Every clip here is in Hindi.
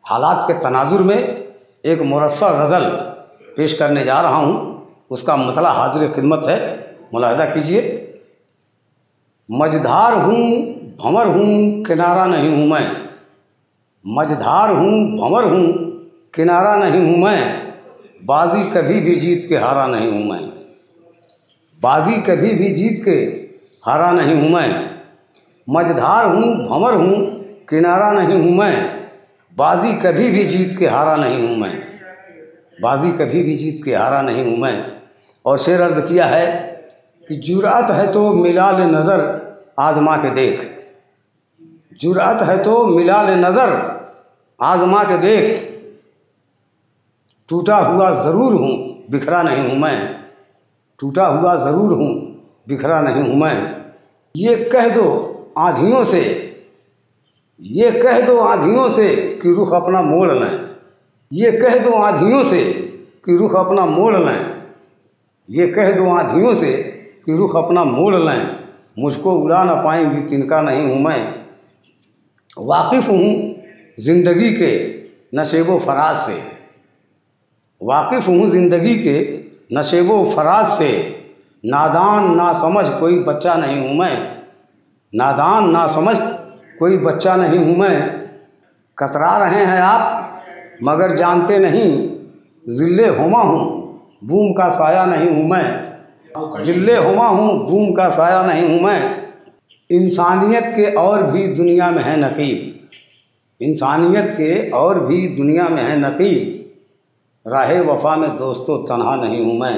हालात के तनाजुर में एक मुरस्सा गज़ल पेश करने जा रहा हूँ। उसका मतला हाजिर खिदमत है, मुलाहिज़ा कीजिए। मझधार हूँ भंवर हूँ किनारा नहीं हूँ मैं, मझधार हूँ भंवर हूँ किनारा नहीं हूँ मैं, बाजी कभी भी जीत के हारा नहीं हूँ मैं, बाजी कभी भी जीत के हारा नहीं हूँ मैं। मझधार हूँ भंवर हूँ किनारा नहीं हूँ मैं, बाजी कभी भी जीत के हारा नहीं हूँ मैं, बाजी कभी भी जीत के हारा नहीं हूँ मैं। और शेर अर्ज़ किया है कि जुरात है तो मिला ले नज़र आज़मा के देख, जुरात है तो मिला ले नज़र आज़मा के देख, टूटा हुआ ज़रूर हूँ बिखरा नहीं हूँ मैं, टूटा हुआ ज़रूर हूँ बिखरा नहीं हूँ मैं। ये कह दो आँधियों से, ये कह दो आँधियों से कि रुख अपना मोड़ लें, ये कह दो आँधियों से कि रुख अपना मोड़ लें, ये कह दो आँधियों से कि रुख अपना मोड़ लें, मुझको उड़ा ना पाएंगी तिनका नहीं हूँ मैं। वाकिफ़ हूँ ज़िंदगी के नशेबो फराज से, वाकिफ़ हूँ ज़िंदगी के नशेबो फराज से, नादान ना समझ कोई बच्चा नहीं हूँ मैं, नादान ना समझ कोई बच्चा नहीं हूँ मैं। कतरा रहे हैं आप मगर जानते नहीं, ज़िल्ले हुमा हूँ बूम का साया नहीं हूँ मैं, ज़िल्ले हुमा हूँ बूम का साया नहीं हूँ मैं। इंसानियत के और भी दुनिया में है नकीब, इंसानियत के और भी दुनिया में है नकीब, राहे वफ़ा में दोस्तों तन्हा नहीं हूँ मैं,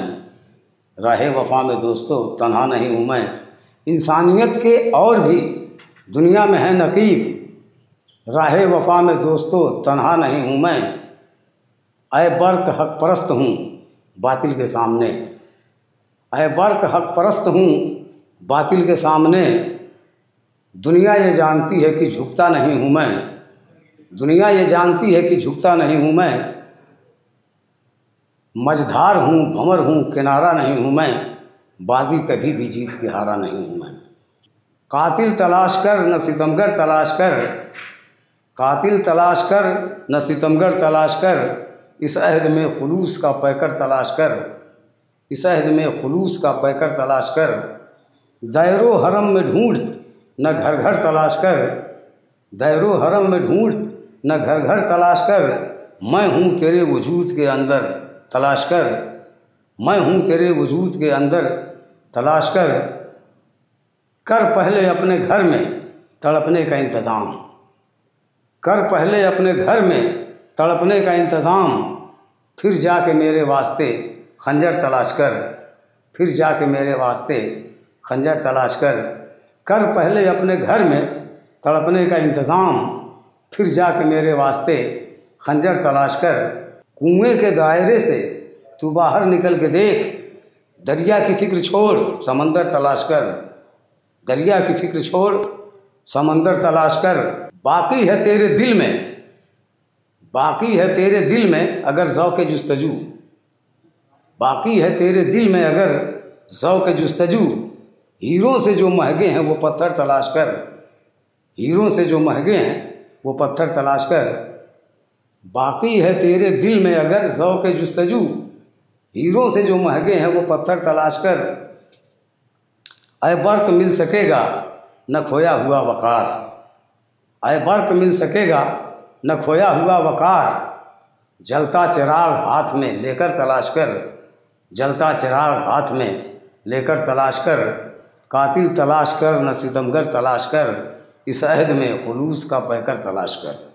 राहे वफ़ा में दोस्तों तन्हा नहीं हूँ मैं। इंसानियत के और भी दुनिया में है नकीब, राहे वफ़ा में दोस्तों तन्हा नहीं हूँ मैं। ऐ बर्क हक परस्त हूँ बातिल के सामने, ऐ बर्क हक परस्त हूँ बातिल के सामने, दुनिया ये जानती है कि झुकता नहीं हूँ मैं, दुनिया ये जानती है कि झुकता नहीं हूँ मैं। मझधार हूँ भंवर हूँ किनारा नहीं हूँ मैं, बाजी कभी भी जीत के हारा नहीं हूँ मैं। कातिल तलाश कर न सितमगर तलाश कर, कातिल तलाश कर न सितमगर तलाश कर, इस अहद में खुलूस का पैकर तलाश कर, इस अहद में खुलूस का पैकर तलाश कर। दैरो हरम में ढूंढ न घर घर तलाश कर, दैरो हरम में ढूंढ न घर घर तलाश कर, मैं हूँ तेरे वजूद के अंदर तलाश कर, मैं हूँ तेरे वजूद के अंदर तलाश कर। कर पहले अपने घर में तड़पने का इंतज़ाम, कर पहले अपने घर में तड़पने का इंतज़ाम, फिर जाके मेरे वास्ते खंजर तलाश कर, फिर जाके मेरे वास्ते खंजर तलाश कर। कर पहले अपने घर में तड़पने का इंतज़ाम, फिर जाके मेरे वास्ते खंजर तलाश कर। कुएं के दायरे से तू बाहर निकल के देख, दरिया की फ़िक्र छोड़ समंदर तलाश कर, दरिया की फ़िक्र छोड़ समंदर तलाश कर। बाकी है तेरे दिल में, बाकी है तेरे दिल में अगर ज़ौक़ जुस्तजू, बाकी है तेरे दिल में अगर ज़ौक़ जुस्तजू, हीरों से जो महंगे हैं वो पत्थर तलाश कर, हीरों से जो महंगे हैं वो पत्थर तलाश कर। बाकी है तेरे दिल में अगर ज़ौक़ जुस्तजू, हीरों से जो महंगे हैं वो पत्थर तलाश कर। ऐ बर्क मिल सकेगा न खोया हुआ वक़ार, ऐ बर्क मिल सकेगा न खोया हुआ वक़ार, जलता चिराग हाथ में लेकर तलाश कर, जलता चिराग हाथ में लेकर तलाश कर। कातिल तलाश कर न सितमगर तलाश कर, इस अहद में खुलूस का पैकर तलाश कर।